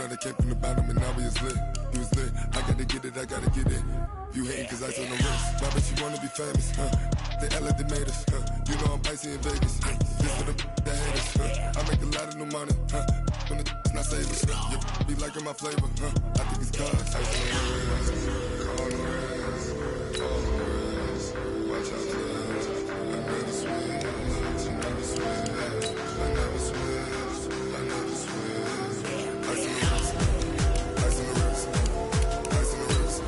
know they came from the bottom and now we is lit. You was lit. I gotta get it, I gotta get it. You hating cause ice on the wrist. Why bet you wanna be famous, huh? They act like they made us, huh? You know I'm icy in Vegas. This for the that hate us, huh? I make a lot of new money, huh? When it's not saving, you be liking my flavor, huh? I think it's cause ice on the wrist, on the wrist, on the wrist. Watch out for this. I never switch, I never switch, I never switch, I never switch. Ice on the wrist, ice on the wrist, ice on the wrist, ice on the wrist, ice on the wrist,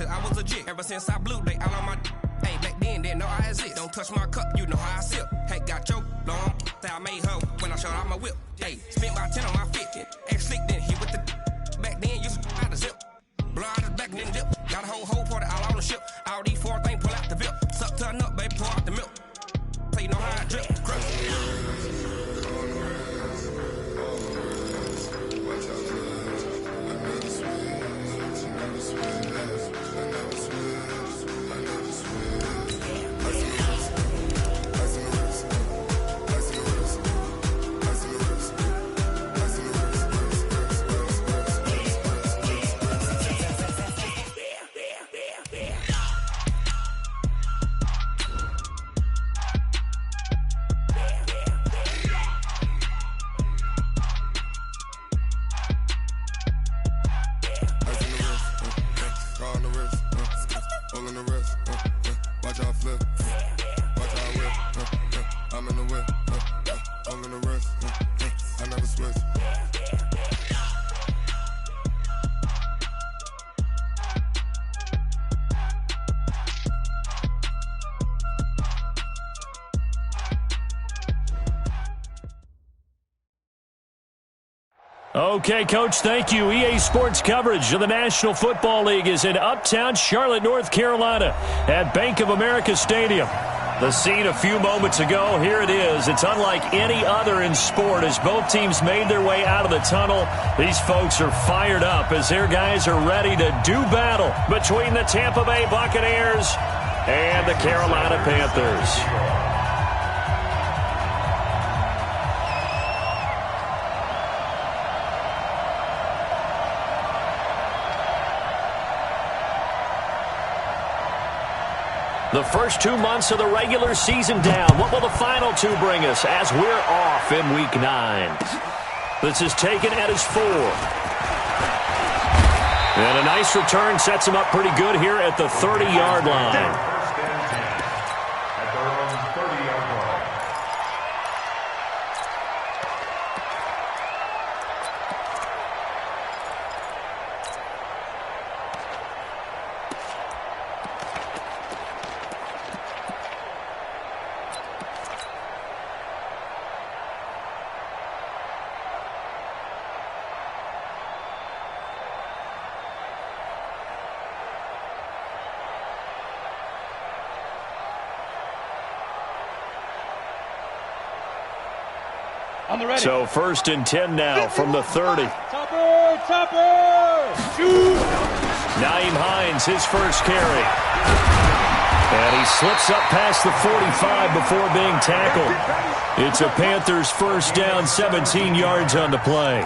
I was legit. Ever since I blew, they all on my hey, back then, didn't know I exist. Don't touch my cup, you know how I sip. Hey, got your long, say I made her when I showed out my whip. Hey, spent my 10 on my fit. Ex slick, then hit with the back then, used to out the zip. Blow out his back and then dip. Got a whole party all on the ship. All these 4 things, pull out the VIP. Suck to a nut, baby, pour out the milk. So you know how I drip. Okay, Coach, thank you. EA Sports coverage of the National Football League is in uptown Charlotte, North Carolina at Bank of America Stadium. The scene a few moments ago, here it is. It's unlike any other in sport as both teams made their way out of the tunnel. These folks are fired up as their guys are ready to do battle between the Tampa Bay Buccaneers and the Carolina Panthers. The first 2 months of the regular season down. What will the final 2 bring us as we're off in Week 9? This is taken at his 4. And a nice return sets him up pretty good here at the 30-yard line. So 1st and 10 now from the 30. Topper! Shoot! Nyheim Hines, his first carry. And he slips up past the 45 before being tackled. It's a Panthers first down, 17 yards on the play.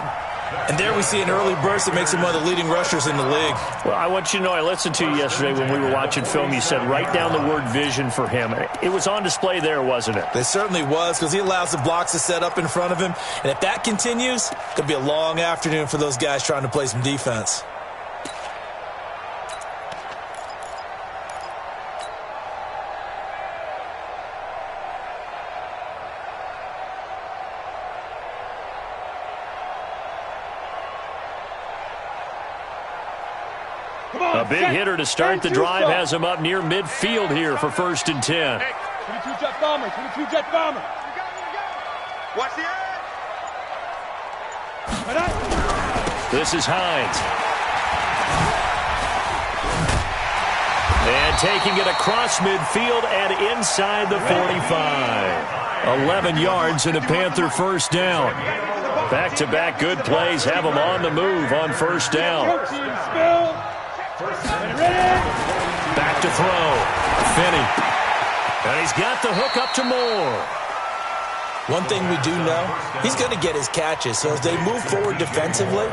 And there we see an early burst that makes him one of the leading rushers in the league. Well, I want you to know, I listened to you yesterday when we were watching film. You said write down the word vision for him. It was on display there, wasn't it? It certainly was, because he allows the blocks to set up in front of him. And if that continues, it could be a long afternoon for those guys trying to play some defense. A big hitter to start the drive has him up near midfield here for 1st and 10. 22 jet bomber, 22 jet bomber. Watch the edge. This is Hines. And And taking it across midfield and inside the 45. 11 yards and a Panther first down. Back-to-back good plays have them on the move on first down. Back to throw. Finney. And he's got the hook up to Moore. One thing we do know, he's going to get his catches. So as they move forward defensively,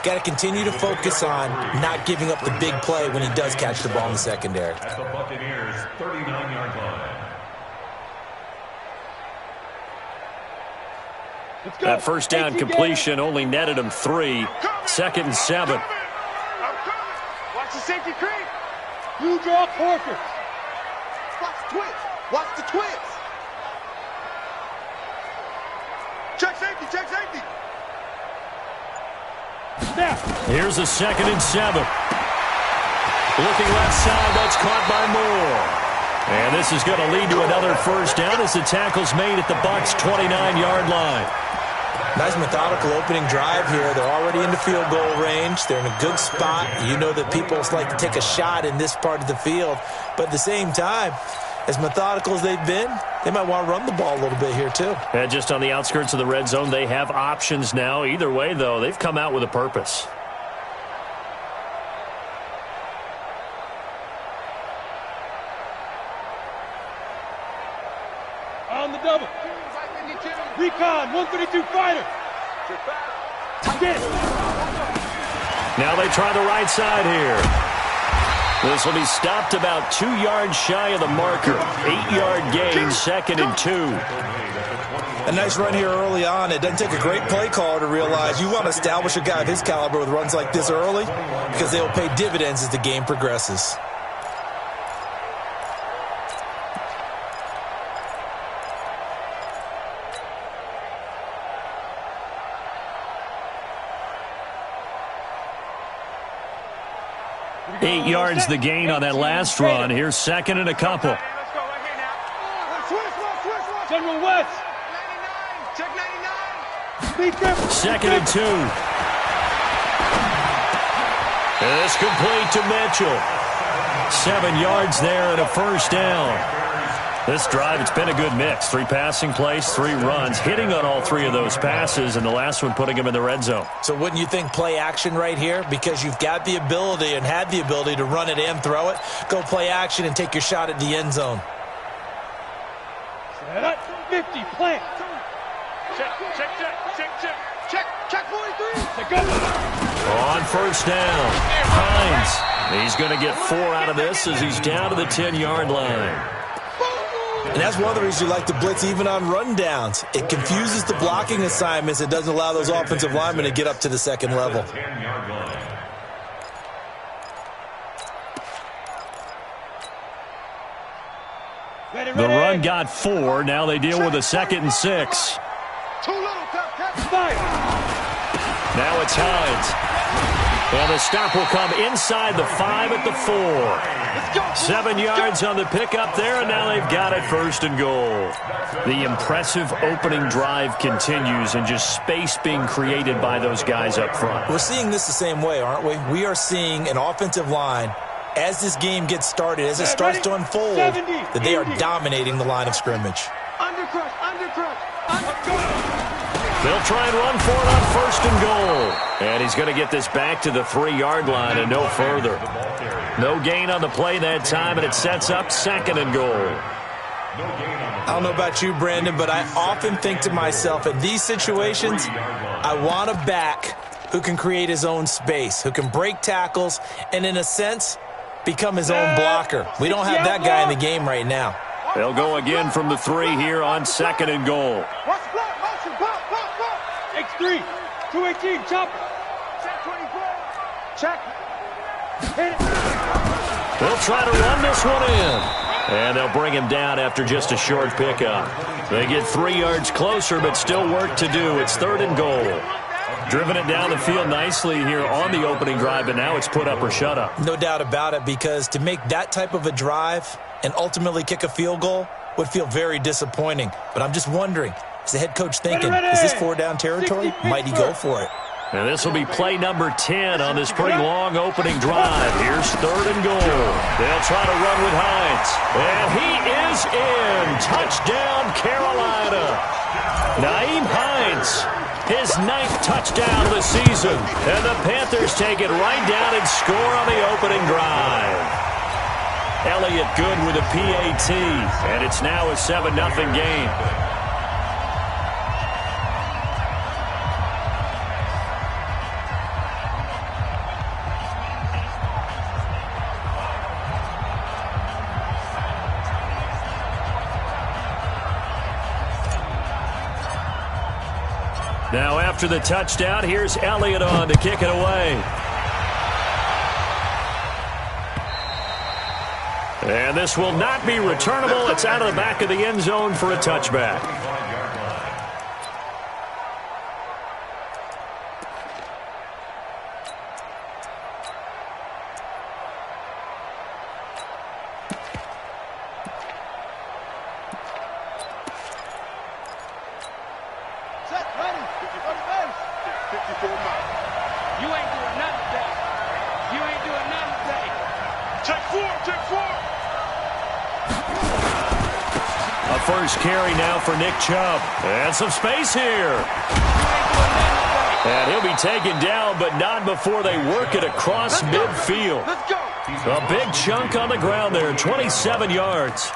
got to continue to focus on not giving up the big play when he does catch the ball in the secondary. At the Buccaneers' 39-yard line. That first down completion only netted him 3. 2nd and 7. Watch the safety creep. You draw quarters. Watch the twins. Watch the twins. Check safety. Check safety. Snap. Here's a 2nd and 7. Looking left side. That's caught by Moore. And this is going to lead to another first down as the tackle's made at the Bucs' 29-yard line. Nice methodical opening drive here. They're already into field goal range. They're in a good spot. You know that people like to take a shot in this part of the field. But at the same time, as methodical as they've been, they might want to run the ball a little bit here too. And just on the outskirts of the red zone, they have options now. Either way, though, they've come out with a purpose. On the double. Recon, 132 fighter. Get it. Now they try the right side here. This will be stopped about 2 yards shy of the marker. 8-yard gain, 2nd and 2. A nice run here early on. It doesn't take a great play caller to realize you want to establish a guy of his caliber with runs like this early because they will pay dividends as the game progresses. Eight yards the gain on that last run. Here's 2nd and a couple. Let's go right here now. General West. 99. Check 99. Speak them. 2nd and 2. And it's complete to Mitchell. 7 yards there and a first down. This drive, it's been a good mix. 3 passing plays, 3 runs, hitting on all 3 of those passes, and the last one putting him in the red zone. So wouldn't you think play action right here? Because you've got the ability and had the ability to run it and throw it. Go play action and take your shot at the end zone. Set up. 50, plant. Check 43. Check up. On first down, Hines. He's going to get 4 out of this as he's down to the 10-yard line. And that's one of the reasons you like to blitz even on rundowns. It confuses the blocking assignments. It doesn't allow those offensive linemen to get up to the second level. The run got 4. Now they deal with a 2nd and 6. Too little, Fire. Now it's Hines. And the stop will come inside the 5 at the 4. 7 yards on the pickup there, and now they've got it 1st and goal. The impressive opening drive continues, and just space being created by those guys up front. We're seeing this the same way, aren't we? We are seeing an offensive line, as this game gets started, as it starts to unfold, that they are dominating the line of scrimmage. Undercrush. They'll try and run for it on 1st and goal. And he's going to get this back to the 3-yard line and no further. No gain on the play that time, and it sets up 2nd and goal. I don't know about you, Brandon, but I often think to myself, in these situations, I want a back who can create his own space, who can break tackles, and in a sense, become his own blocker. We don't have that guy in the game right now. They'll go again from the 3 here on 2nd and goal. Watch block. Motion. Block. X3. 218. Chopper. Check 24. Check. Hit it. They'll try to run this one in. And they'll bring him down after just a short pickup. They get 3 yards closer, but still work to do. It's 3rd and goal. Driven it down the field nicely here on the opening drive, but now it's put up or shut up. No doubt about it, because to make that type of a drive and ultimately kick a field goal would feel very disappointing. But I'm just wondering, is the head coach thinking, is this 4-down territory? Might he go for it? And this will be play number 10 on this pretty long opening drive. Here's 3rd and goal. They'll try to run with Hines. And he is in. Touchdown, Carolina. Nyheim Hines, his 9th touchdown of the season. And the Panthers take it right down and score on the opening drive. Elliott good with a PAT. And it's now a 7-0 game. Now after the touchdown, here's Elliott on to kick it away. And this will not be returnable. It's out of the back of the end zone for a touchback. First carry now for Nick Chubb. And some space here. And he'll be taken down, but not before they work it across midfield. A big chunk on the ground there, 27 yards.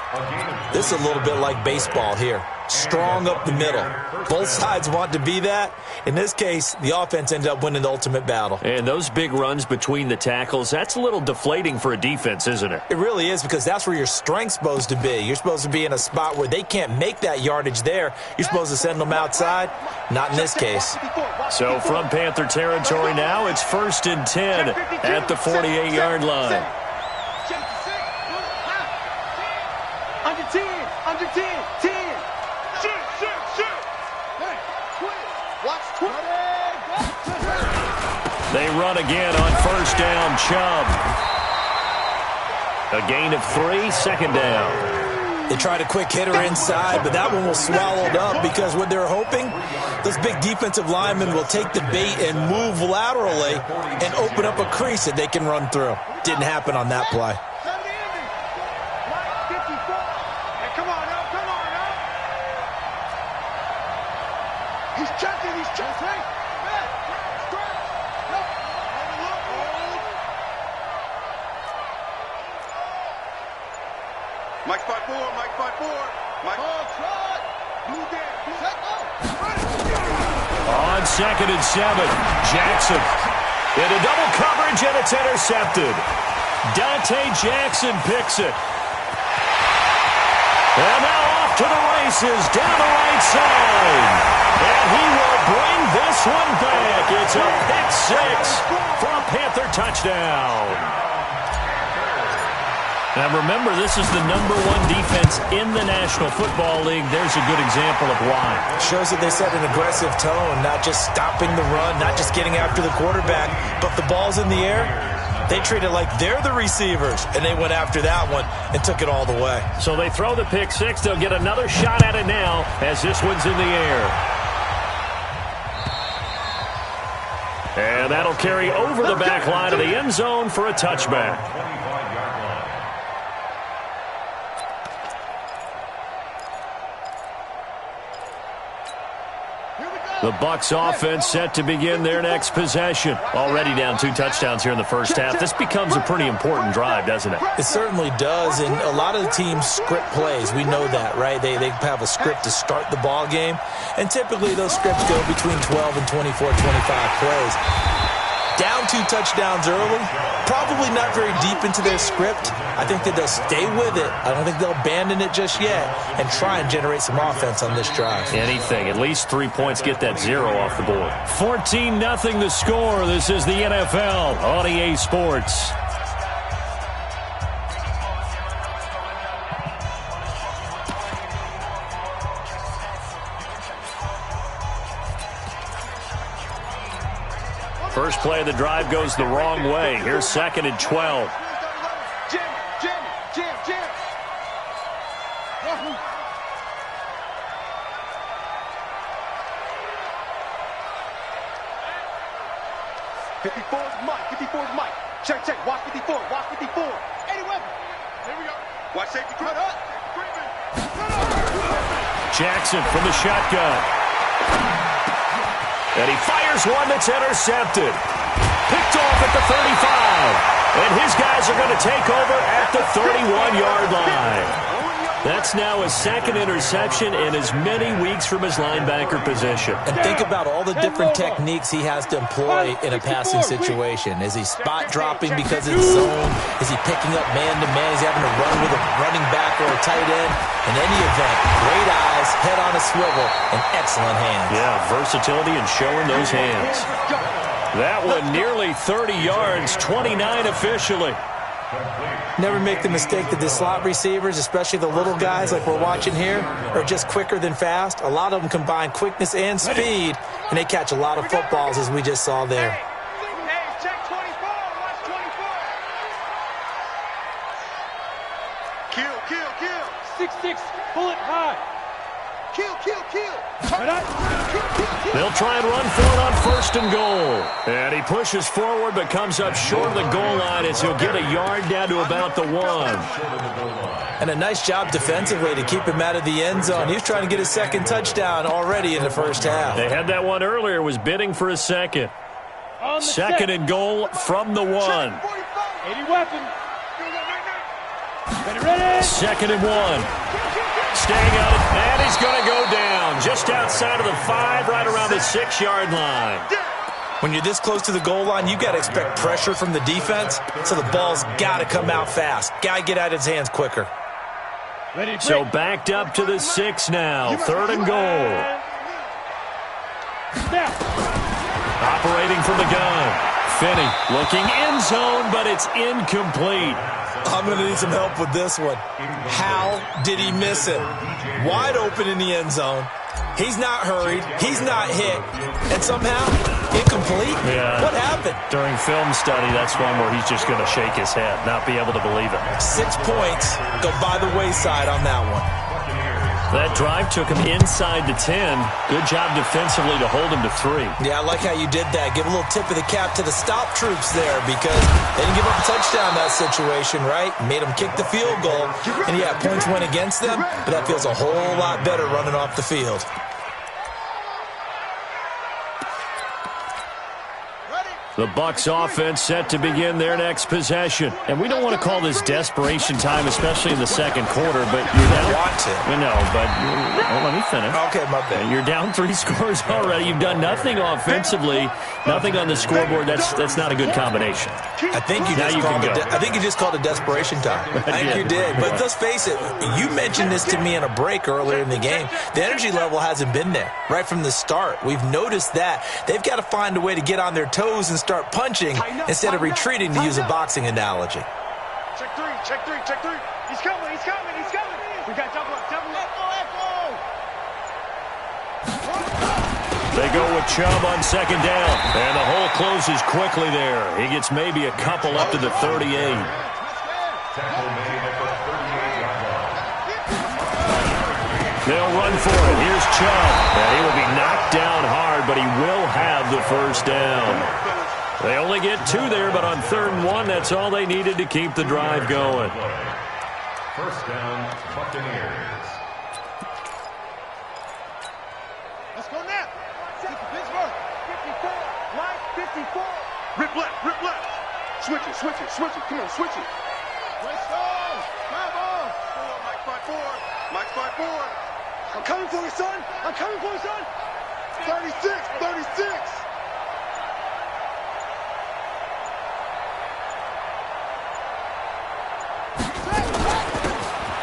This is a little bit like baseball here. Strong up the middle. Both sides want to be that. In this case, the offense ended up winning the ultimate battle. And those big runs between the tackles, that's a little deflating for a defense, isn't it? It really is, because that's where your strength's supposed to be. You're supposed to be in a spot where they can't make that yardage there. You're supposed to send them outside. Not in this case. So from Panther territory now, it's 1st and 10 at the 48-yard line. Under 10, under 10, 10. They run again on 1st down, Chubb. A gain of 3, 2nd down. They tried a quick hitter inside, but that one was swallowed up because what they're hoping, those big defensive linemen will take the bait and move laterally and open up a crease that they can run through. Didn't happen on that play. Mike 5-4, Mike 5-4. Mike. On 2nd and 7, Jackson into double coverage, and it's intercepted. Dante Jackson picks it. And now off to the races down the right side. And he will bring this one back. It's a pick 6 for a Panther touchdown. Now remember, this is the #1 defense in the National Football League. There's a good example of why. Shows that they set an aggressive tone, not just stopping the run, not just getting after the quarterback, but the ball's in the air. They treat it like they're the receivers, and they went after that one and took it all the way. So they throw the pick 6. They'll get another shot at it now as this one's in the air. And that'll carry over the back line of the end zone for a touchback. The Bucs offense set to begin their next possession. Already down 2 touchdowns here in the first half. This becomes a pretty important drive, doesn't it? It certainly does, and a lot of the teams script plays. We know that, right? They have a script to start the ball game, and typically those scripts go between 12 and 24, 25 plays. Down 2 touchdowns early, probably not very deep into their script. I think that they'll stay with it. I don't think they'll abandon it just yet and try and generate some offense on this drive. Anything. At least 3 points, get that 0 off the board. 14-0 the score. This is the NFL on EA Sports. First play of the drive goes the wrong way. Here's 2nd and 12. Jim. 54 is Mike. 54 is Mike. Check, check. Watch 54. Watch 54. 80 weapon. Here we go. Watch safety creep. Jackson from the shotgun. And he fires one that's intercepted. Picked off at the 35. And his guys are going to take over at the 31-yard line. That's now his second interception in as many weeks from his linebacker position. And think about all the different techniques he has to employ in a passing situation. Is he spot dropping because it's zone? Is he picking up man-to-man? Is he having to run with a running back or a tight end? In any event, great eyes, head on a swivel, and excellent hands. Yeah, versatility and showing those hands. That one nearly 30 yards, 29 officially. Never make the mistake that the slot receivers, especially the little guys like we're watching here, are just quicker than fast. A lot of them combine quickness and speed, and they catch a lot of footballs, as we just saw there. Hey, check 24. Watch 24. Kill. 6-6. Pull it high. Kill. They'll try and run for it on 1st and goal. And he pushes forward but comes up short of the goal line as he'll get a yard down to about the 1. And a nice job defensively to keep him out of the end zone. He was trying to get his second touchdown already in the first half. They had that one earlier, was bidding for a second. Second and goal from the 1. 80 weapon. Ready. 2nd and 1. Staying out, and he's going to go down just outside of the 5, right around the 6-yard line. When you're this close to the goal line, you've got to expect pressure from the defense, so the ball's got to come out fast. Got to get out of his hands quicker. Ready, so backed up to the 6 now. 3rd and goal. Operating from the gun. Finney looking end zone, but it's incomplete. I'm going to need some help with this one. How did he miss it? Wide open in the end zone. He's not hurried. He's not hit. And somehow, incomplete? Yeah. What happened? During film study, that's one where he's just going to shake his head, not be able to believe it. 6 points go by the wayside on that one. That drive took him inside the 10. Good job defensively to hold him to 3. Yeah, I like how you did that. Give a little tip of the cap to the stop troops there because they didn't give up a touchdown in that situation, right? Made them kick the field goal. And, yeah, points went against them, but that feels a whole lot better running off the field. The Bucs offense set to begin their next possession. And we don't want to call this desperation time, especially in the second quarter, but you're down. I want to. No, but let me finish. Okay, my bad. You're down 3 scores already. You've done nothing offensively, nothing on the scoreboard. That's not a good combination. I think you just called it desperation time. I think you did. But let's face it, you mentioned this to me in a break earlier in the game. The energy level hasn't been there right from the start. We've noticed that. They've got to find a way to get on their toes and start punching instead of retreating, to use a boxing analogy. Check 3. He's coming. We got double up. They go with Chubb on 2nd down, and the hole closes quickly there. He gets maybe a couple up to the 38. They'll run for it. Here's Chubb, and he will be knocked down hard, but he will have the 1st down. They only get 2 there, but on 3rd and 1, that's all they needed to keep the drive going. 1st down, Buccaneers. Let's go now. Pittsburgh. 54. Line 54. Rip left. Switch it. Come on, switch it. Race on. Come on. Mike 5-4. I'm coming for you, son. 36.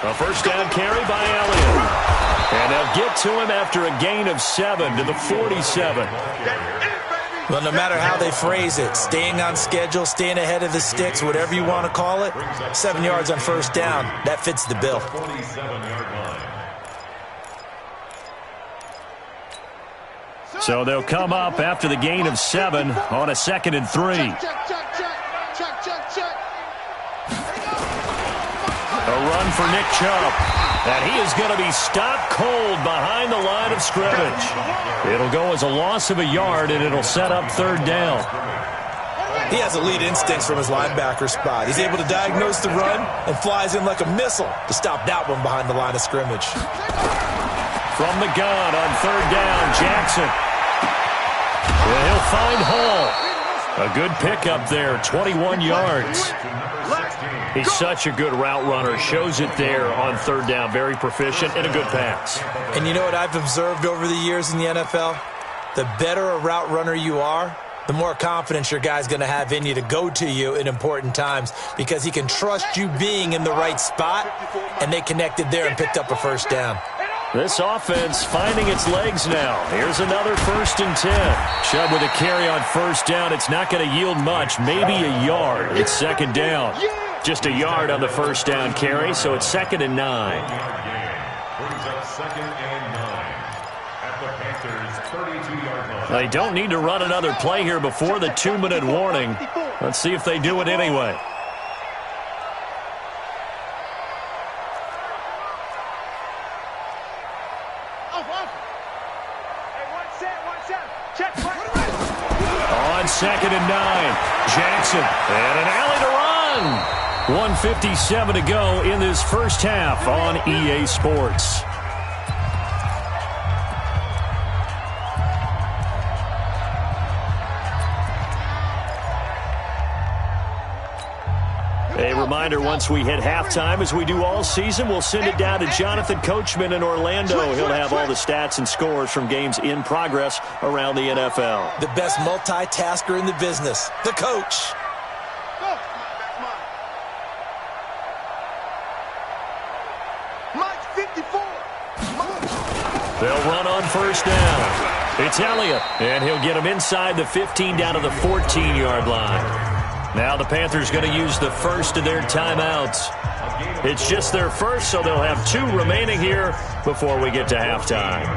A 1st down carry by Elliott. And they'll get to him after a gain of 7 to the 47. Well, no matter how they phrase it, staying on schedule, staying ahead of the sticks, whatever you want to call it, 7 yards on 1st down, that fits the bill. 47-yard line. So they'll come up after the gain of 7 on a 2nd and 3. Check. A run for Nick Chubb. And he is going to be stopped cold behind the line of scrimmage. It'll go as a loss of a yard, and it'll set up 3rd down. He has elite instincts from his linebacker spot. He's able to diagnose the run and flies in like a missile to stop that one behind the line of scrimmage. From the gun on third down, Jackson. And he'll find Hall. A good pickup there, 21 yards. He's such a good route runner. Shows it there on third down. Very proficient and a good pass. And you know what I've observed over the years in the NFL? The better a route runner you are, the more confidence your guy's going to have in you to go to you in important times because he can trust you being in the right spot, and they connected there and picked up a first down. This offense finding its legs now. Here's another 1st and 10. Chubb with a carry on first down. It's not going to yield much, maybe a yard. It's 2nd down. Just a yard on the first down carry, so it's 2nd and 9. Brings up 2nd and 9 at the Panthers' 32-yard line. They don't need to run another play here before the 2-minute warning. Let's see if they do it anyway. On 2nd and 9, Jackson, and an alley to run. 1:57 to go in this first half on EA Sports. A reminder, once we hit halftime, as we do all season, we'll send it down to Jonathan Coachman in Orlando. He'll have all the stats and scores from games in progress around the NFL. The best multitasker in the business, the coach. They'll run on first down. It's Elliott, and he'll get him inside the 15 down to the 14-yard line. Now the Panthers going to use the first of their timeouts. It's just their first, so they'll have 2 remaining here before we get to halftime.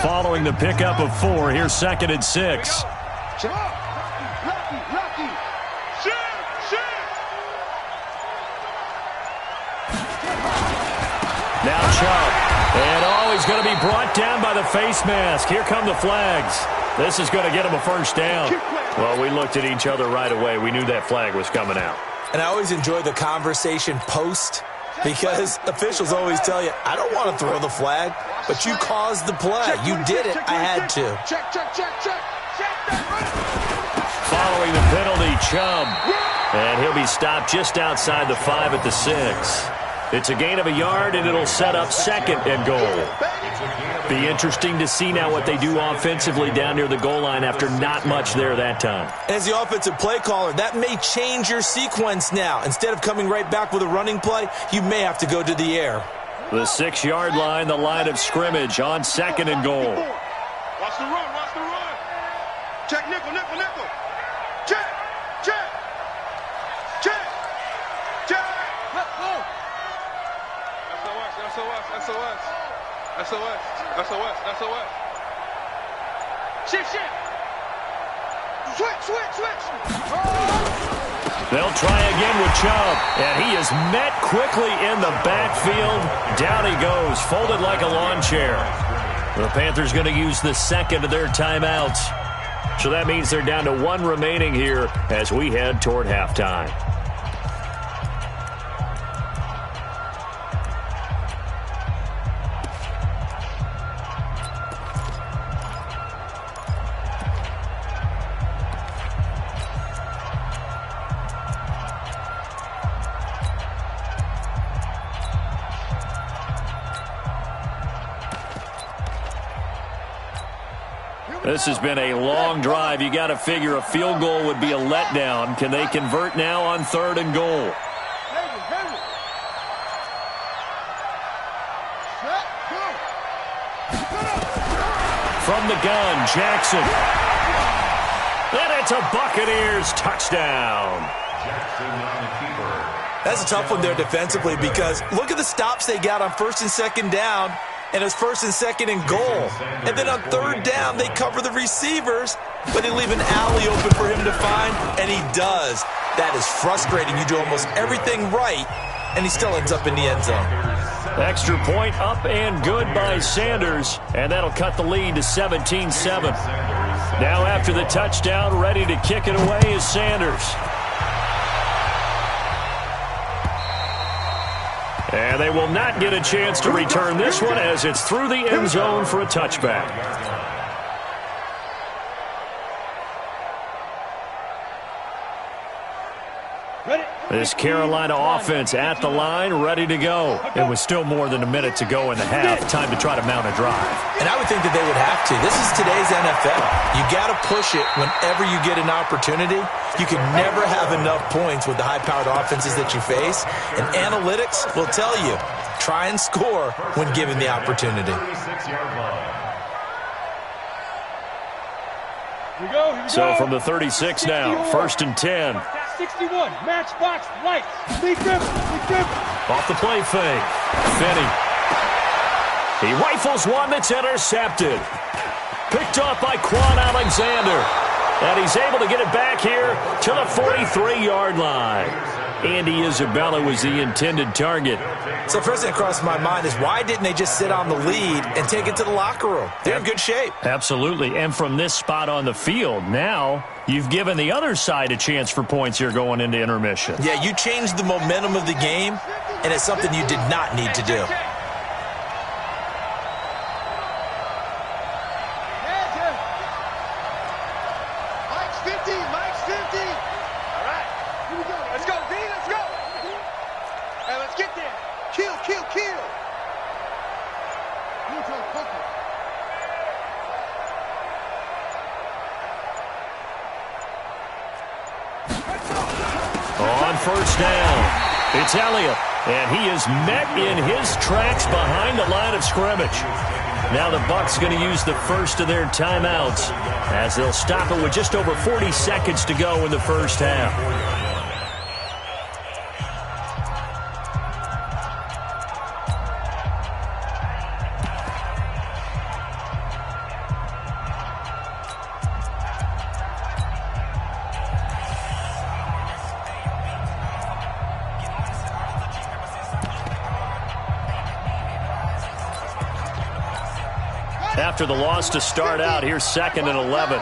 Following the pickup of 4, here's 2nd and 6. Now Chubb. And he's going to be brought down by the face mask. Here come the flags. This is going to get him a first down. Well, we looked at each other right away. We knew that flag was coming out. And I always enjoy the conversation post because officials always tell you, I don't want to throw the flag, but you caused the play. You did it. I had to. Following the penalty, Chubb. And he'll be stopped just outside the 5 at the 6. It's a gain of a yard, and it'll set up 2nd and goal. Be interesting to see now what they do offensively down near the goal line after not much there that time. As the offensive play caller, that may change your sequence now. Instead of coming right back with a running play, you may have to go to the air. The 6-yard line, the line of scrimmage on 2nd and goal. Watch the run, watch the run. Check nickel, nickel, nickel. Check, check, check, check. Let's go. SOS, SOS, SOS, SOS, SOS. Shift, shift. Switch, switch, switch. They'll try again with Chubb, and he is met quickly in the backfield. Down he goes, folded like a lawn chair. The Panthers going to use the 2nd of their timeouts. So that means they're down to 1 remaining here as we head toward halftime. This has been a long drive. You got to figure a field goal would be a letdown. Can they convert now on 3rd and goal? From the gun, Jackson. And it's a Buccaneers touchdown. Jackson on the keeper That's a tough one there defensively because look at the stops they got on 1st and 2nd down, and it's 1st and 2nd and goal. And then on 3rd down, they cover the receivers, but they leave an alley open for him to find, and he does. That is frustrating. You do almost everything right, and he still ends up in the end zone. Extra point up and good by Sanders, and that'll cut the lead to 17-7. Now after the touchdown, ready to kick it away is Sanders. And they will not get a chance to return this one as it's through the end zone for a touchback. This Carolina offense at the line, ready to go. It was still more than a minute to go in the half. Time to try to mount a drive. And I would think that they would have to. This is today's NFL. You got to push it whenever you get an opportunity. You can never have enough points with the high-powered offenses that you face. And analytics will tell you, try and score when given the opportunity. So from the 36 now, 1st and 10. 61, matchbox, lights, lead them. Off the play fake. Finney. He rifles one that's intercepted. Picked off by Quan Alexander. And he's able to get it back here to the 43-yard line. Andy Isabella was the intended target. So first thing that crossed my mind is why didn't they just sit on the lead and take it to the locker room? They're in good shape. Absolutely. And from this spot on the field, now you've given the other side a chance for points here going into intermission. Yeah, you changed the momentum of the game, and it's something you did not need to do. On 1st down, it's Elliott, and he is met in his tracks behind the line of scrimmage. Now the Bucs going to use the first of their timeouts as they'll stop it with just over 40 seconds to go in the first half. After the loss to start out, here's 2nd and 11.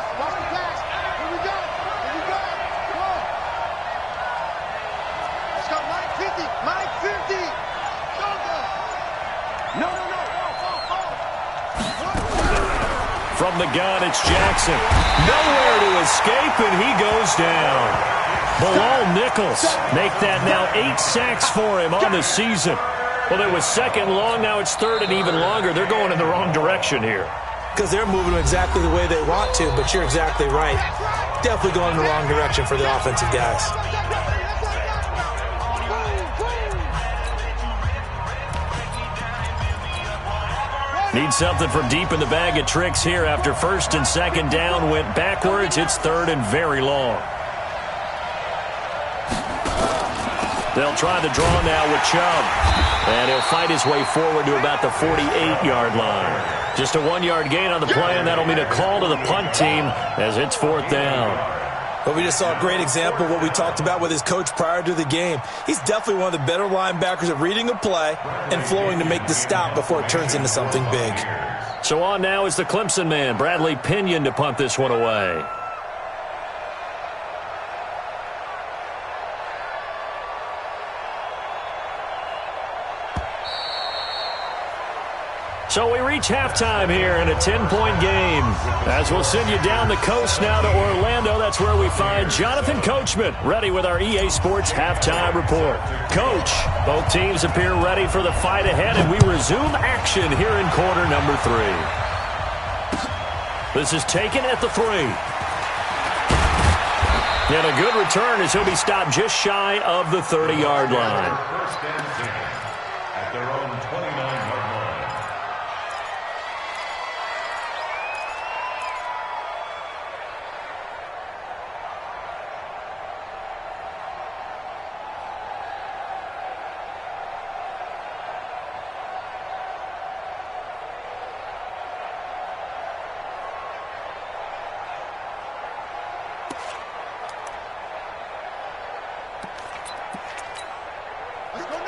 Let's go, Mike 50. Mike 50. No. From the gun, it's Jackson. Nowhere to escape, and he goes down. Bilal Nichols make that now 8 sacks for him on the season. Well, it was 2nd long, now it's 3rd and even longer. They're going in the wrong direction here. Because they're moving exactly the way they want to, but you're exactly right. Definitely going in the wrong direction for the offensive guys. Need something from deep in the bag of tricks here after 1st and 2nd down went backwards. It's 3rd and very long. They'll try the draw now with Chubb. And he'll fight his way forward to about the 48-yard line. Just a 1-yard gain on the play, and that'll mean a call to the punt team as it's 4th down. But we just saw a great example of what we talked about with his coach prior to the game. He's definitely one of the better linebackers at reading a play and flowing to make the stop before it turns into something big. So on now is the Clemson man, Bradley Pinion, to punt this one away. So we reach halftime here in a 10-point game. As we'll send you down the coast now to Orlando, that's where we find Jonathan Coachman, ready with our EA Sports Halftime Report. Coach, both teams appear ready for the fight ahead, and we resume action here in quarter number 3. This is taken at the 3. And a good return as he'll be stopped just shy of the 30-yard line. First and 10 at their own 29-yard line.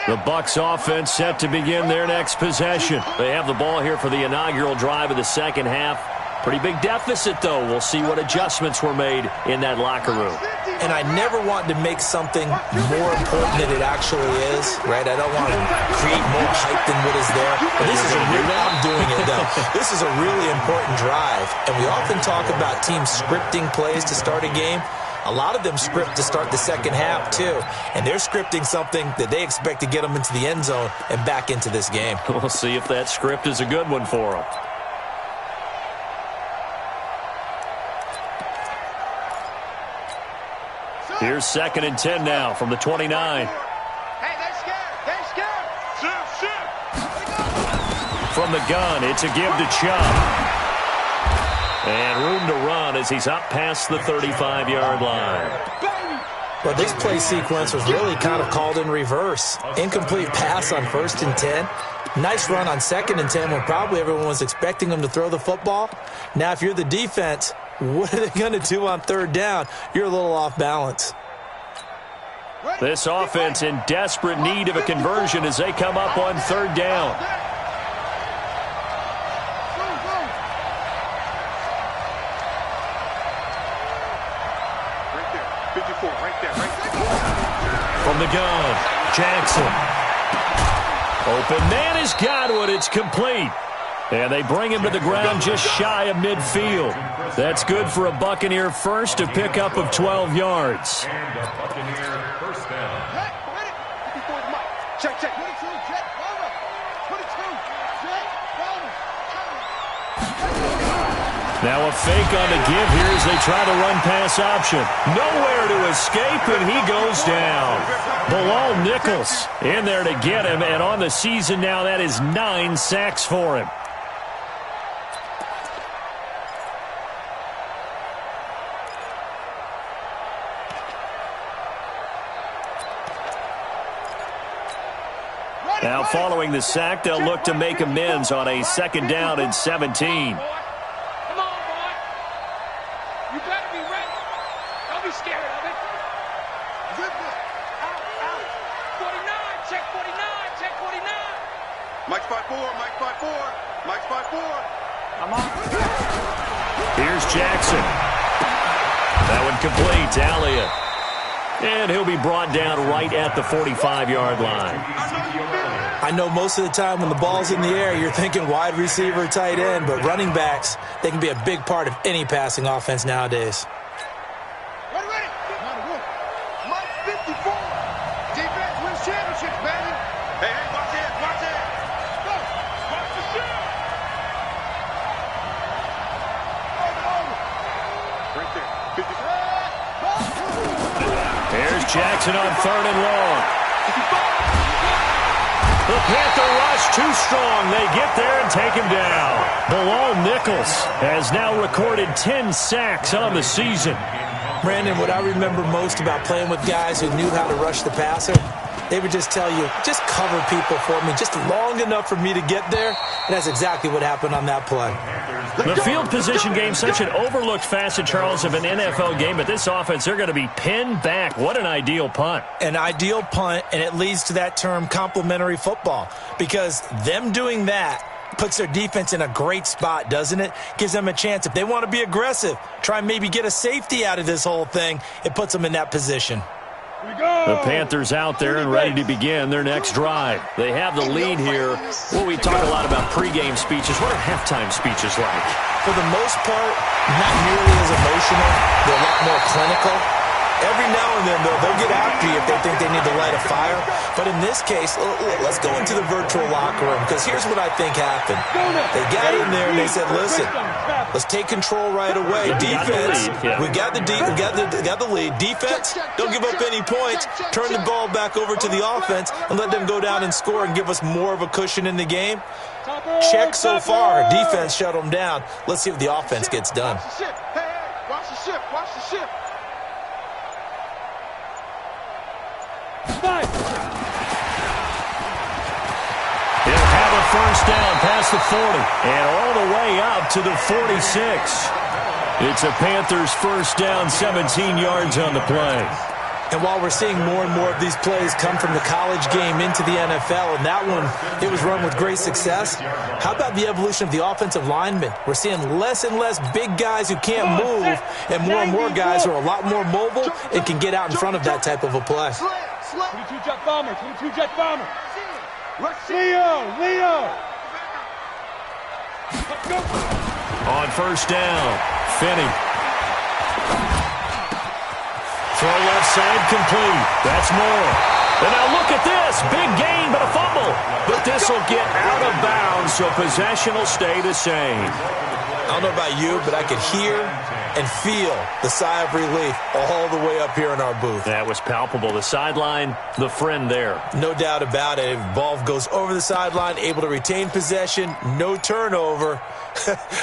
The Bucs offense set to begin their next possession. They have the ball here for the inaugural drive of the second half. Pretty big deficit, though. We'll see what adjustments were made in that locker room. And I never want to make something more important than it actually is, right? I don't want to create more hype than what is there. But this is I'm doing it, though. This is a really important drive. And we often talk about teams scripting plays to start a game. A lot of them script to start the second half, too. And they're scripting something that they expect to get them into the end zone and back into this game. We'll see if that script is a good one for them. Here's 2nd and 10 now from the 29. Hey, they're scared. They're scared. Shoot. From the gun, it's a give to Chubb. And room to run as he's up past the 35-yard line. Well, this play sequence was really kind of called in reverse. Incomplete pass on 1st and 10. Nice run on 2nd and 10 when probably everyone was expecting him to throw the football. Now, if you're the defense, what are they going to do on 3rd down? You're a little off balance. This offense in desperate need of a conversion as they come up on 3rd down. From the gun, Jackson. Open man has got it. It's complete. And they bring him to the ground just shy of midfield. That's good for a Buccaneer first, a pickup of 12 yards. And a Buccaneer first down. Check, check. Now a fake on the give here as they try the run-pass option. Nowhere to escape, and he goes down. Bilal Nichols in there to get him, and on the season now, that is 9 sacks for him. Now following the sack, they'll look to make amends on a 2nd down and 17. Mike's 5-4, Mike's 5-4, Mike's 5-4. I'm on. Here's Jackson. That one complete to Elliott. And he'll be brought down right at the 45-yard line. I know most of the time when the ball's in the air, you're thinking wide receiver, tight end, but running backs, they can be a big part of any passing offense nowadays. Ready, ready. Mike 54. Defense wins championships, baby. Hey, hey, watch it, watch it. Go, watch the shot. Right there, 54. Here's Jackson on 3rd and long. The Panther rush too strong. They get there and take him down. Bilal Nichols has now recorded 10 sacks on the season. Brandon, what I remember most about playing with guys who knew how to rush the passer, they would just tell you, just cover people for me, just long enough for me to get there. And that's exactly what happened on that play. The field position game, such an overlooked facet, Charles, of an NFL game, but this offense, they're going to be pinned back. What an ideal punt. An ideal punt, and it leads to that term complementary football, because them doing that puts their defense in a great spot, doesn't it? Gives them a chance. If they want to be aggressive, try and maybe get a safety out of this whole thing, it puts them in that position. The Panthers out there and ready to begin their next drive. They have the lead here. Well, we talk a lot about pregame speeches. What are halftime speeches like? For the most part, not nearly as emotional. They're a lot more clinical. Every now and then, they'll get after you if they think they need to light a fire. But in this case, let's go into the virtual locker room, because here's what I think happened. They got in there and they said, listen, let's take control right away. Defense, we got the lead. Defense, don't give up any points. Turn the ball back over to the offense and let them go down and score and give us more of a cushion in the game. Check so far. Defense shut them down. Let's see if the offense gets done. Watch the ship. Hey, watch the ship. Watch the ship. He'll have a first down past the 40 and all the way up to the 46. It's a Panthers first down, 17 yards on the play. And while we're seeing more and more of these plays come from the college game into the NFL, and that one, it was run with great success, how about the evolution of the offensive linemen? We're seeing less and less big guys who can't move, and more guys who are a lot more mobile and can get out in front of that type of a play. 22 jet bomber, 22 jet bomber. Leo. Go. On first down, Finney. Throw left side complete. That's Moore. And now look at this. Big gain, but a fumble. But this will get out of bounds, so possession will stay the same. I don't know about you, but I could hear and feel the sigh of relief all the way up here in our booth. That was palpable. The sideline, the friend there. No doubt about it. Ball goes over the sideline, able to retain possession, no turnover.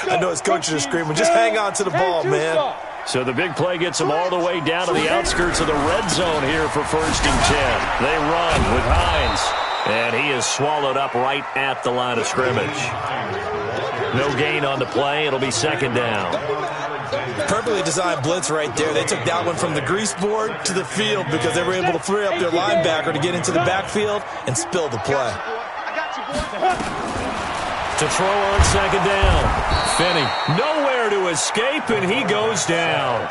I know his coaches are screaming, just hang on to the ball, man. So the big play gets them all the way down to the outskirts of the red zone here for 1st and 10. They run with Hines, and he is swallowed up right at the line of scrimmage. No gain on the play. It'll be 2nd down. Perfectly designed blitz right there. They took that one from the grease board to the field because they were able to free up their linebacker to get into the backfield and spill the play. To throw on 2nd down. Finney nowhere to escape, and he goes down.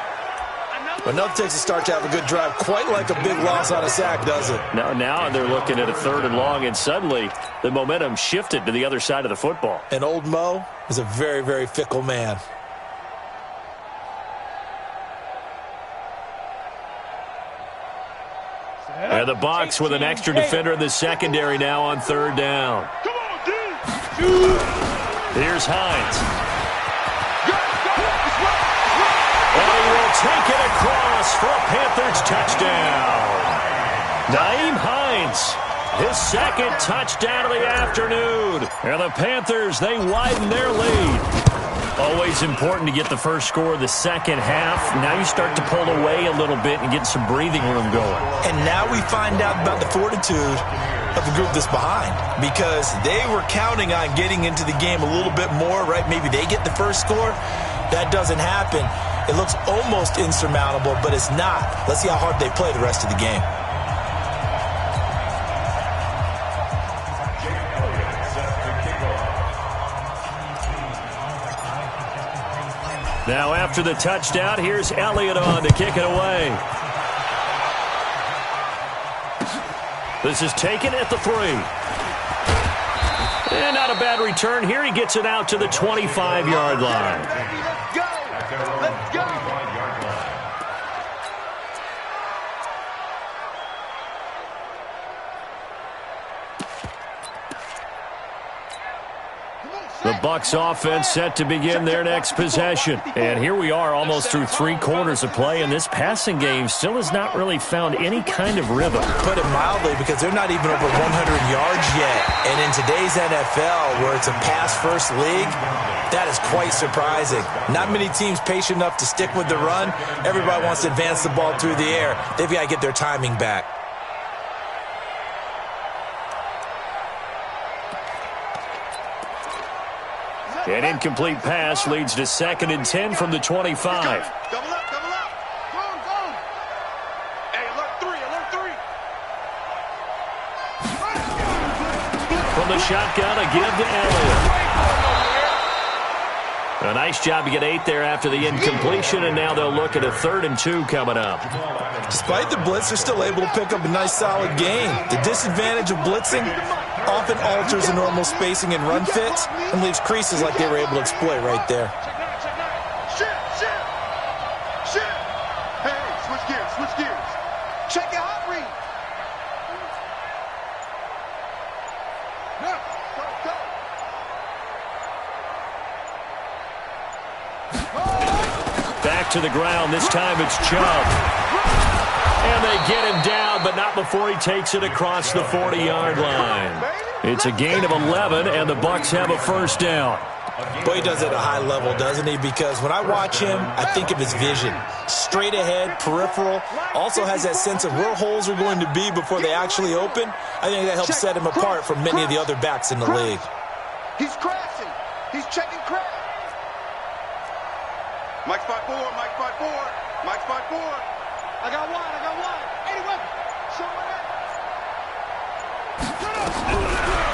But nothing takes a start to have a good drive quite like a big loss on a sack, does it? Now they're looking at a 3rd and long, and suddenly the momentum shifted to the other side of the football. And old Mo is a very, very fickle man. And the Bucs with an extra defender in the secondary now on 3rd down. Here's Hines. And he will take it across for a Panthers touchdown. Nyheim Hines, his 2nd touchdown of the afternoon. And the Panthers, they widen their lead. Always important to get the first score of the second half. Now you start to pull away a little bit and get some breathing room going. And now we find out about the fortitude of the group that's behind, because they were counting on getting into the game a little bit more, right? Maybe they get the first score. That doesn't happen. It looks almost insurmountable, but it's not. Let's see how hard they play the rest of the game. Now after the touchdown, here's Elliott on to kick it away. This is taken at the 3. And not a bad return here. He gets it out to the 25-yard line. Let's go! Let's go! The Bucs offense set to begin their next possession. And here we are almost through 3 quarters of play, and this passing game still has not really found any kind of rhythm. Put it mildly, because they're not even over 100 yards yet. And in today's NFL, where it's a pass-first league, that is quite surprising. Not many teams patient enough to stick with the run. Everybody wants to advance the ball through the air. They've got to get their timing back. An incomplete pass leads to 2nd and 10 from the 25. Double up, double up. Go. Hey, alert 3. From the shotgun, a give to Elliott. A nice job to get 8 there after the incompletion, and now they'll look at a 3rd and 2 coming up. Despite the blitz, they're still able to pick up a nice solid gain. The disadvantage of blitzing often alters the normal spacing and run fits and leaves creases like they were able to exploit right there. Shit. Hey, switch gears. Check your hot read. Go. Back to the ground. This time it's Chubb. And they get him down, but not before he takes it across the 40-yard line. It's a gain of 11, and the Bucs have a 1st down. Boy, he does it at a high level, doesn't he? Because when I watch him, I think of his vision. Straight ahead, peripheral. Also has that sense of where holes are going to be before they actually open. I think that helps set him apart from many of the other backs in the league. He's crashing. He's checking crash. Mike spot 4. I got one.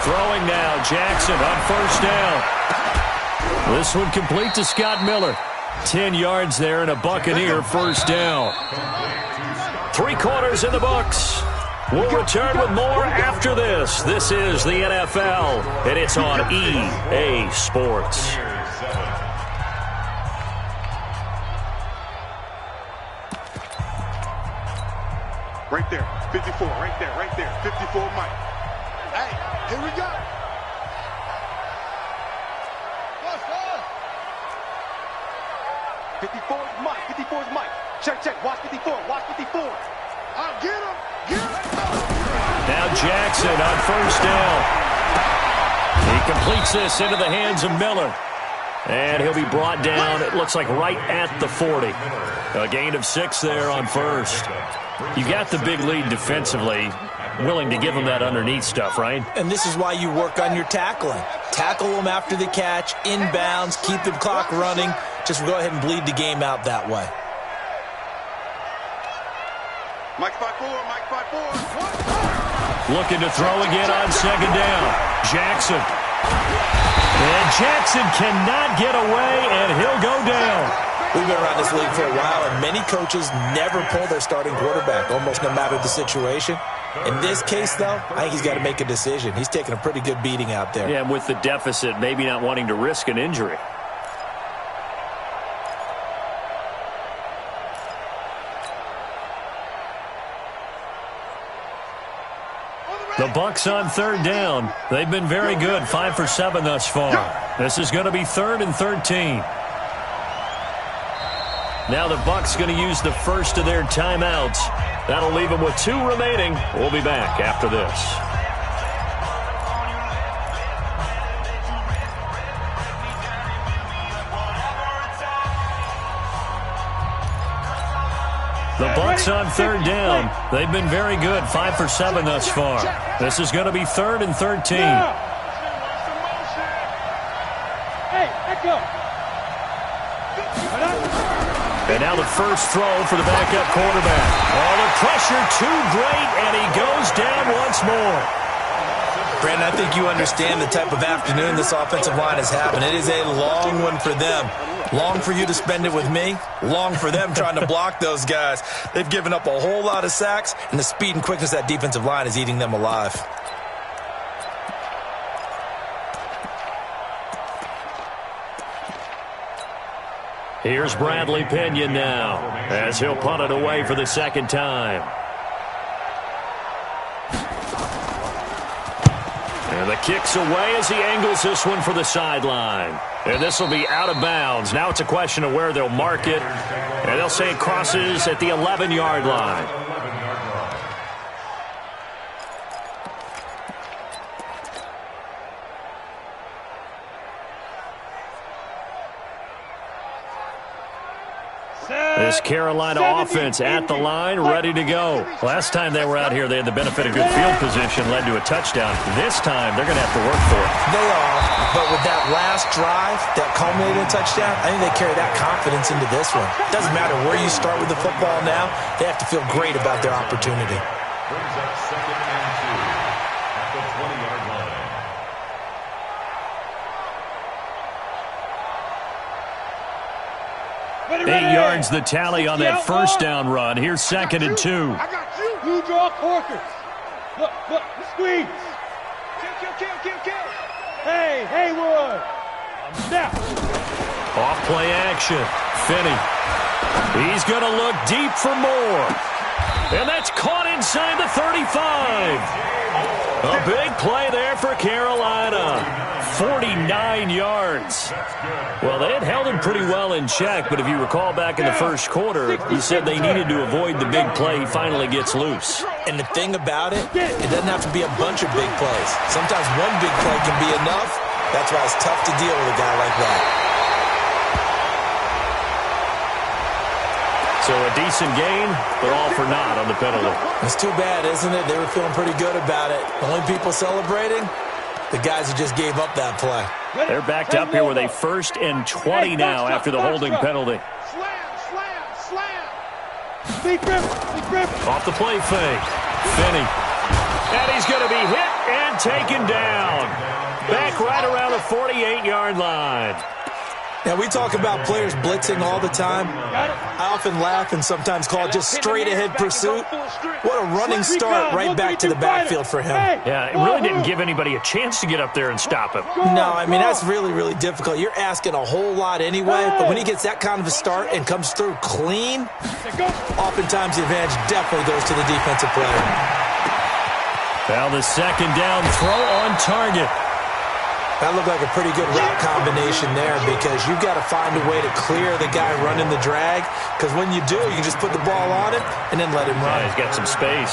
Throwing now, Jackson on first down. This one complete to Scott Miller. 10 yards there and a Buccaneer first down. 3 quarters in the books. We'll return with more after this. This is the NFL, and it's on EA Sports. Right there, 54, right there, 54, Mike. Hey, here we go. 54 is Mike, 54 is Mike. Check, watch 54, watch 54. I'll get him, Now Jackson on first down. He completes this into the hands of Miller. And he'll be brought down, it looks like right at the 40. A gain of 6 there on first. You got the big lead defensively, willing to give them that underneath stuff, right? And this is why you work on your tackling. Tackle them after the catch, inbounds, keep the clock running. Just go ahead and bleed the game out that way. Mike 5-4, Mike 5-4. Looking to throw again on second down. Jackson. And Jackson cannot get away, and he'll go down. We've been around this league for a while, and many coaches never pull their starting quarterback, almost no matter the situation. In this case, though, I think he's got to make a decision. He's taking a pretty good beating out there. Yeah, and with the deficit, maybe not wanting to risk an injury. The Bucs on third down. They've been very good, 5 for 7 thus far. This is going to be 3rd and 13. Now the Bucs going to use the first of their timeouts. That'll leave them with 2 remaining. We'll be back after this. The Bucs on third down. They've been very good, 5 for 7 thus far. This is going to be 3rd and 13. Hey, back up. And now the first throw for the backup quarterback. Oh, the pressure too great, and he goes down once more. Brandon, I think you understand the type of afternoon this offensive line is having. It is a long one for them. Long for you to spend it with me. Long for them trying to block those guys. They've given up a whole lot of sacks, and the speed and quickness of that defensive line is eating them alive. Here's Bradley Pinion now, as he'll punt it away for the second time. And the kick's away as he angles this one for the sideline. And this will be out of bounds. Now it's a question of where they'll mark it. And they'll say it crosses at the 11-yard line. This Carolina offense at the line, ready to go. Last time they were out here, they had the benefit of good field position, led to a touchdown. This time, they're going to have to work for it. They are, but with that last drive, that culminated in touchdown, I think they carry that confidence into this one. Doesn't matter where you start with the football now, they have to feel great about their opportunity. Brings up 2nd and 2 at the 20-yard line. Eight yards the tally on that first down run. Here's 2nd and 2. I got you. You draw corkers. Look, squeeze. Kill. Hey, Haywood. Snap. Off play action. Finney. He's going to look deep for more. And that's caught inside the 35. A big play there for Carolina. 49 yards. Well, they had held him pretty well in check, but if you recall back in the first quarter, you said they needed to avoid the big play. He finally gets loose. And the thing about it doesn't have to be a bunch of big plays. Sometimes one big play can be enough. That's why it's tough to deal with a guy like that. So a decent gain, but all for naught on the penalty. It's too bad, isn't it? They were feeling pretty good about it. The only people celebrating, the guys who just gave up that play. They're backed up here with a 1st and 20 now after the holding penalty. Slam. Deep grip. Off the play fake. Finney. And he's going to be hit and taken down. Back right around the 48-yard line. Now, we talk about players blitzing all the time. I often laugh and sometimes call it just straight-ahead pursuit. What a running start right back to the backfield for him. Yeah, it really didn't give anybody a chance to get up there and stop him. No, I mean, that's really, really difficult. You're asking a whole lot anyway, but when he gets that kind of a start and comes through clean, oftentimes the advantage definitely goes to the defensive player. Well, the second down throw on target. That looked like a pretty good route combination there because you've got to find a way to clear the guy running the drag, because when you do, you can just put the ball on him and then let him run. Yeah, he's got some space.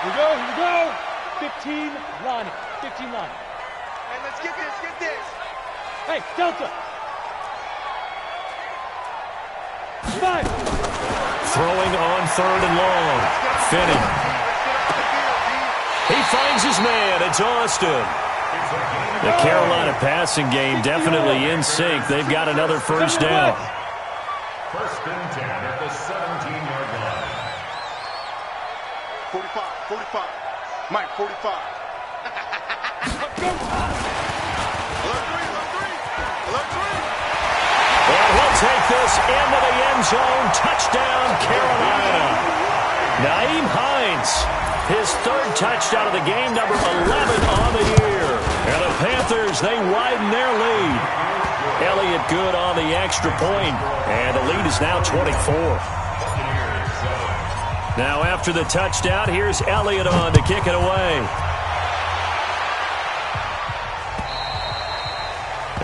Here we go. 15 lining. Hey, let's get this. Hey, Delta. 5. Throwing on third and long. Finney. He finds his man. It's Austin. The Carolina passing game definitely in sync. They've got another first down. First and 10 at the 17-yard line. 45. Mike, 45. And he'll take this into the end zone. Touchdown, Carolina. Nyheim Hines, his third touchdown of the game, number 11 on the year. And the Panthers, they widen their lead. Elliott good on the extra point, and the lead is now 24. Now after the touchdown, here's Elliott on to kick it away.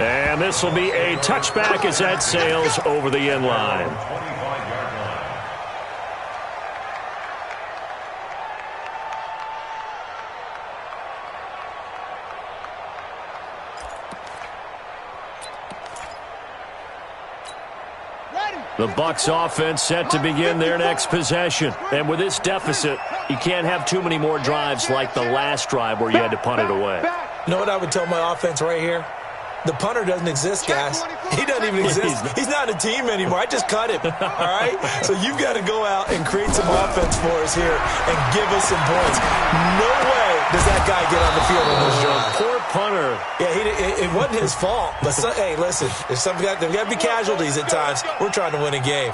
And this will be a touchback as that sails over the end line. The Bucs offense set to begin their next possession. And with this deficit, you can't have too many more drives like the last drive where you had to punt it away. You know what I would tell my offense right here? The punter doesn't exist, guys. He doesn't even exist. He's not a team anymore. I just cut him, all right? So you've got to go out and create some offense for us here and give us some points. No way does that guy get on the field on this drive. Poor punter. Yeah, it wasn't his fault. But, hey, listen, there's got to be casualties at times. We're trying to win a game.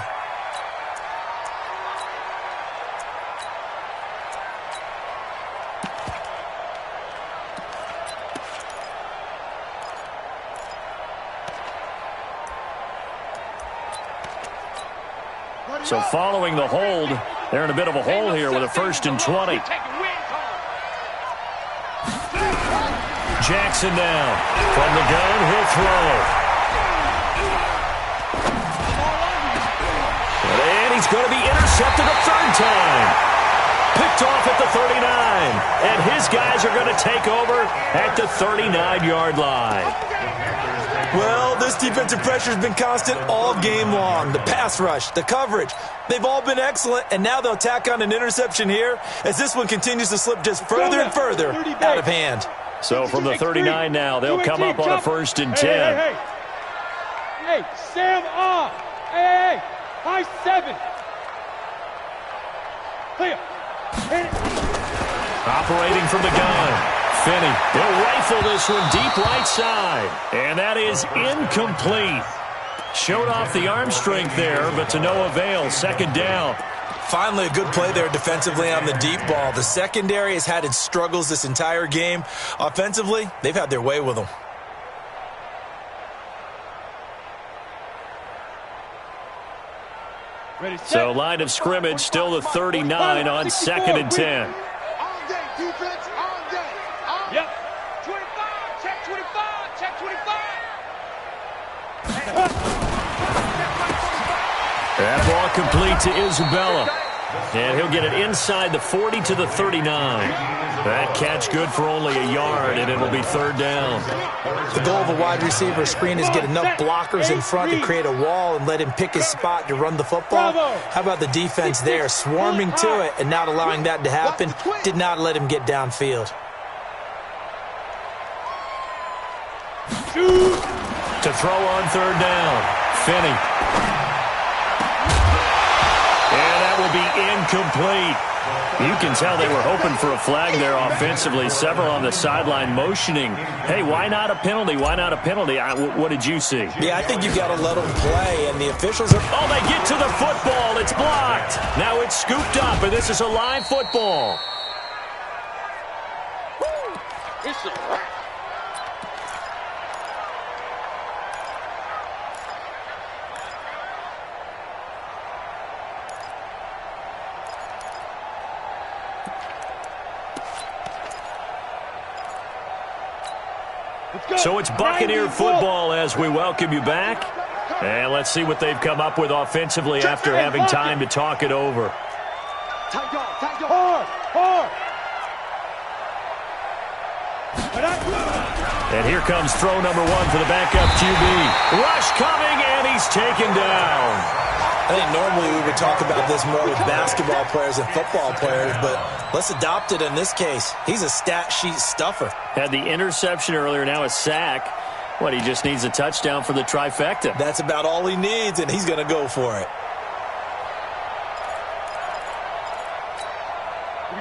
So following the hold, they're in a bit of a hole here with a 1st and 20. Jackson now. From the gun, he'll throw. And he's going to be intercepted a third time. Picked off at the 39. And his guys are going to take over at the 39-yard line. Well, this defensive pressure has been constant all game long. The pass rush, the coverage, they've all been excellent, and now they'll tack on an interception here as this one continues to slip just further and further out of hand. So from the 39 now, they'll come up on a 1st and 10. Hey, Sam off. Hey, high 7. Clear. Operating from the gun. Finney, he'll rifle this one deep right side. And that is incomplete. Showed off the arm strength there, but to no avail. 2nd down. Finally, a good play there defensively on the deep ball. The secondary has had its struggles this entire game. Offensively, they've had their way with them. So line of scrimmage, still the 39 on 2nd and 10. Yep. 25, check 25, check 25. That ball complete to Isabella. And he'll get it inside the 40 to the 39. That catch good for only a yard, and it'll be 3rd down. The goal of a wide receiver screen is get enough blockers in front to create a wall and let him pick his spot to run the football. How about the defense there, swarming to it and not allowing that to happen? Did not let him get downfield. To throw on 3rd down, Finney. And incomplete. You can tell they were hoping for a flag there offensively. Several on the sideline motioning, hey, why not a penalty? Why not a penalty? What did you see? Yeah, I think you got to let them play, and the officials are... Oh, they get to the football. It's blocked. Now it's scooped up, and this is a live football. It's a wrap. So it's Buccaneer football as we welcome you back. And let's see what they've come up with offensively after having time to talk it over. Hard. And here comes throw number one for the backup QB. Rush coming, and he's taken down. I think normally we would talk about this more with basketball players and football players, but let's adopt it in this case. He's a stat sheet stuffer. Had the interception earlier, now a sack. What, he just needs a touchdown for the trifecta. That's about all he needs, and he's going to go for it.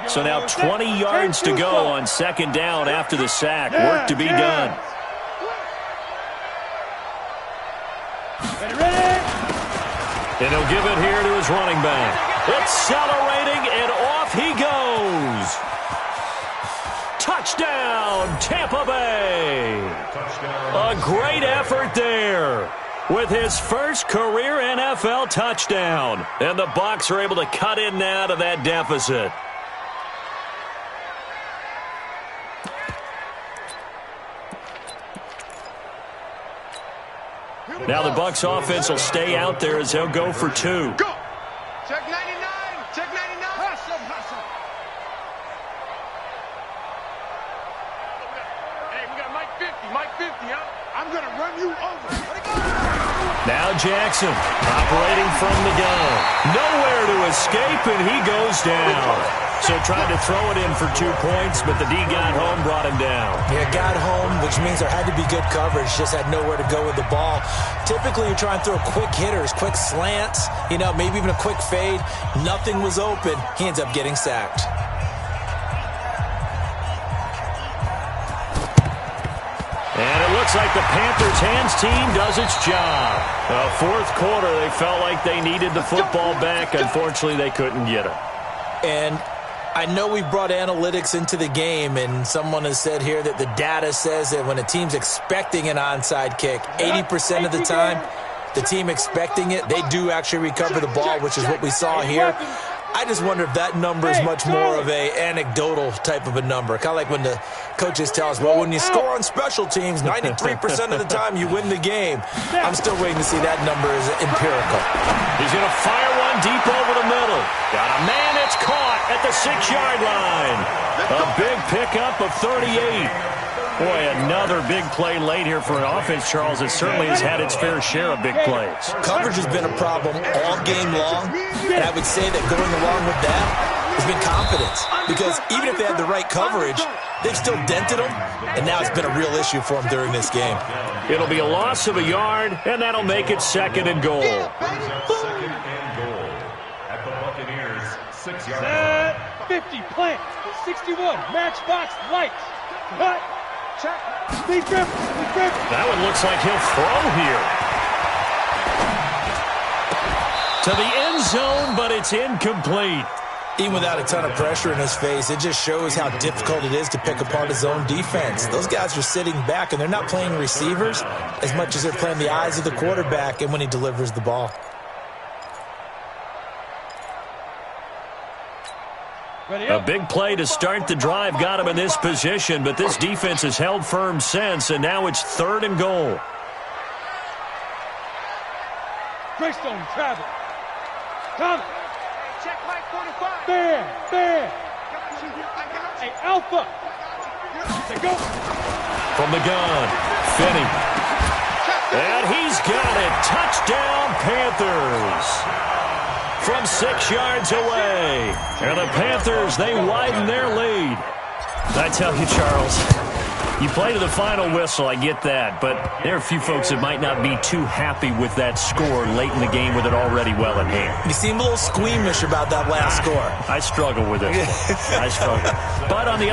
So now 20 yards to go on second down after the sack. Work to be done. And he'll give it here to his running back. Accelerating, and off he goes. Touchdown, Tampa Bay. A great effort there with his first career NFL touchdown. And the Bucs are able to cut in now to that deficit. Now the Bucs offense will stay out there as they'll go for two. Go. Check 99. Check 99. Hustle. Hey, we got Mike 50. Mike 50, huh? I'm going to run you over. Now Jackson operating from the gun. Nowhere to escape, and he goes down. So tried to throw it in for 2 points, but the D got home, brought him down. Yeah, got home, which means there had to be good coverage. Just had nowhere to go with the ball. Typically, you're trying to throw quick hitters, quick slants, maybe even a quick fade. Nothing was open. He ends up getting sacked. And it looks like the Panthers' hands team does its job. Fourth quarter, they felt like they needed the football back. Unfortunately, they couldn't get it. And I know we brought analytics into the game, and someone has said here that the data says that when a team's expecting an onside kick, 80% of the time, the team expecting it, they do actually recover the ball, which is what we saw here. I just wonder if that number is much more of a anecdotal type of a number. Kind of like when the coaches tell us, well, when you score on special teams, 93% of the time you win the game. I'm still waiting to see that number is empirical. He's going to fire one deep over the middle. Got a man, it's caught at the 6-yard line. A big pickup of 38. Boy, another big play late here for an offense, Charles. It certainly has had its fair share of big plays. Coverage has been a problem all game long, and I would say that going along with that has been confidence. Because even if they had the right coverage, they've still dented them, and now it's been a real issue for them during this game. It'll be a loss of a yard, and that'll make it 2nd and goal. 2nd and goal at the Buccaneers' 6-yard line. 50, plant, 61, matchbox, lights. Cut. Check. Speed grip. That one looks like he'll throw here. To the end zone, but it's incomplete. Even without a ton of pressure in his face, it just shows how difficult it is to pick apart his own defense. Those guys are sitting back, and they're not playing receivers as much as they're playing the eyes of the quarterback and when he delivers the ball. A big play to start the drive got him in this position, but this defense has held firm since, and now it's 3rd and goal. Greystone travel. Come. Check Mike 45. Bear. Hey, Alpha. Say go. From the gun, Finney. And he's got it. Touchdown, Panthers. From 6 yards away. And the Panthers, they widen their lead. I tell you, Charles, You play to the final whistle, I get that, but there are a few folks that might not be too happy with that score late in the game with it already well in hand. You seem a little squeamish about that last score. I struggle with it. I struggle. But on the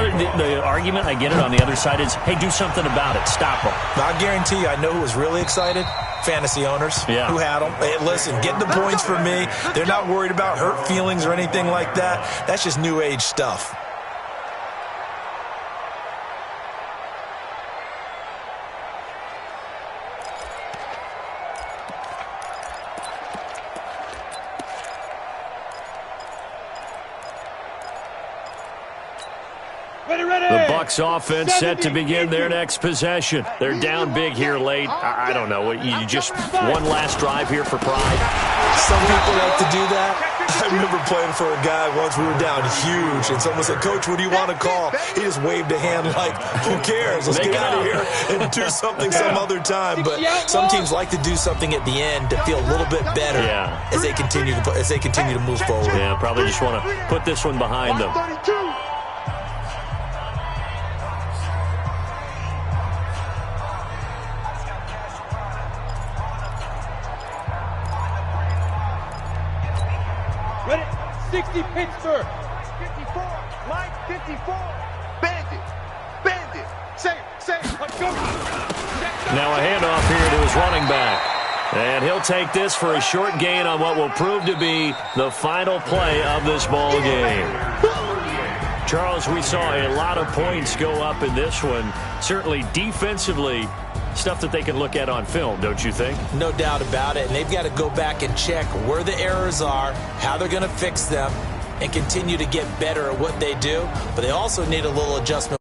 argument, I get it, on the other side is, hey, do something about it. Stop them. I guarantee you, I know who was really excited. Fantasy owners who had them. Hey, listen, get the points for me. They're not worried about hurt feelings or anything like that. That's just new age stuff. The Bucs offense set to begin their next possession. They're down big here late. I don't know. You just one last drive here for pride? Some people like to do that. I remember playing for a guy once. We were down huge, and someone said, "Coach, what do you want to call?" He just waved a hand like, who cares? Let's get out of here and do something some other time. But some teams like to do something at the end to feel a little bit better as they continue to move forward. Yeah, probably just want to put this one behind them. Ready? 60 Pittsburgh. 54. Mike 54. Bandit. Bandit. Say it. Let's go. Now a handoff here to his running back. And he'll take this for a short gain on what will prove to be the final play of this ball game. Charles, we saw a lot of points go up in this one. Certainly defensively, stuff that they can look at on film, don't you think? No doubt about it. And they've got to go back and check where the errors are, how they're going to fix them, and continue to get better at what they do. But they also need a little adjustment.